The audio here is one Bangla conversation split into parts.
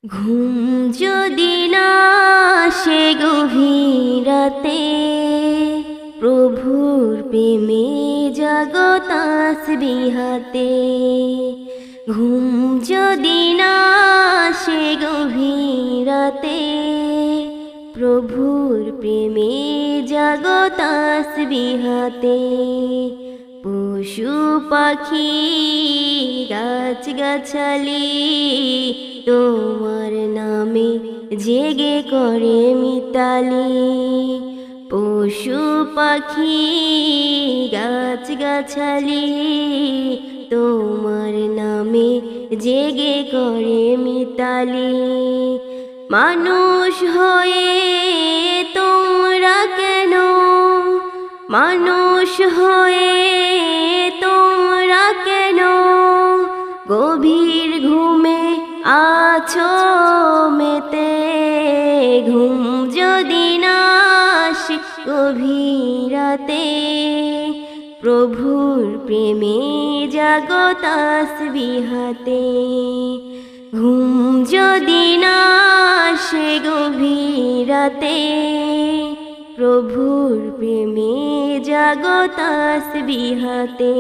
ঘুম যদি না আসে গভীর রাতে, প্রভুর প্রেমে জাগো তাসবিহাতে। ঘুম যদি না আসে গভীর রাতে, প্রভুর প্রেমে জাগো তাসবিহাতে। পশু পাখি গাছ গাছালি তোমার নামে জেগে করে মিতালি। পশু পাখি গাছ গাছালি তোমার নামে জেগে করে মিতালি। মানুষ হয়ে তোমরা কেন, মানুষ হয়ে তোমরা কেন গভীর ঘুমে আছো মেতে। ঘুম যদি না আসে গভীর রাতে, প্রভুর প্রেমে জাগো তাসবিহাতে। ঘুম যদি না আসে গভীর রাতে, প্রভুর প্রেমে জাগো তাসবিহাতে।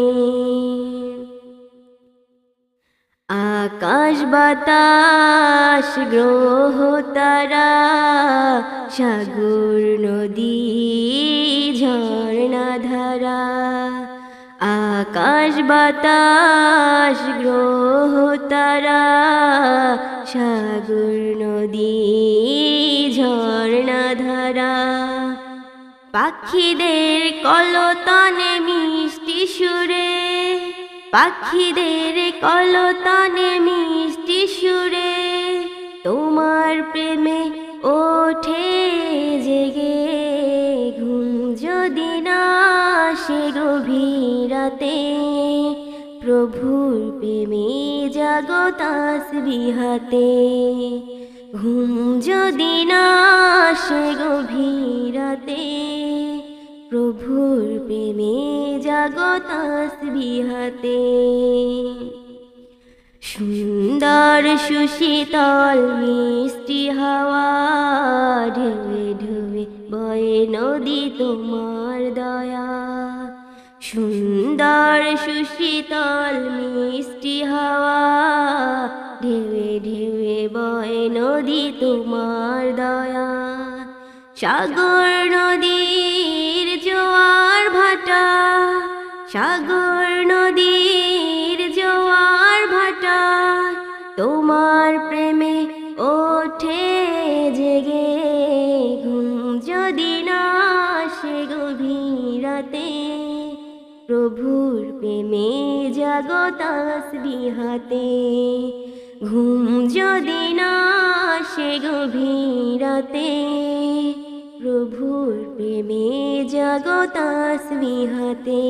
আকাশ বাতাস গ্রহ তারা, সাগর নদী ঝর্ণা ধারা। আকাশ বাতাস গ্রহ তারা, সাগর নদী ঝর্ণা ধারা। পাখিদের কলতানে মিষ্টি সুরে, পাখিদের কলতানে মিষ্টি সুরে তোমার প্রেমে ওঠে জেগে। ঘুম যদি না আসে গভীর রাতে, প্রভুর প্রেমে জাগো তাসবিহাতে। ঘুম যদি না আসে গভীর রাতে, প্রভুর প্রেমে জাগো তাসবিহাতে। সুন্দর সুশীতল মিষ্টি হাওয়া ঢেউয়ে ঢেউয়ে বয়ে নদী তোমার দয়া। সুন্দর সুশীতল মিষ্টি হাওয়া ঢেউয়ে ঢেউয়ে বয়ে নদী তোমার দয়া। সাগর নদীর জোয়ার ভাটা, সাগর নদীর জোয়ার ভাটা তোমার প্রেমে ওঠে জেগে। ঘুম যদি না আসে গভীর রাতে, প্রভুর প্রেমে জাগো তাসবিহাতে। ঘুম যদি না আসে গভীর রাতে, প্রভুর প্রেমে জাগো তাসবিহাতে।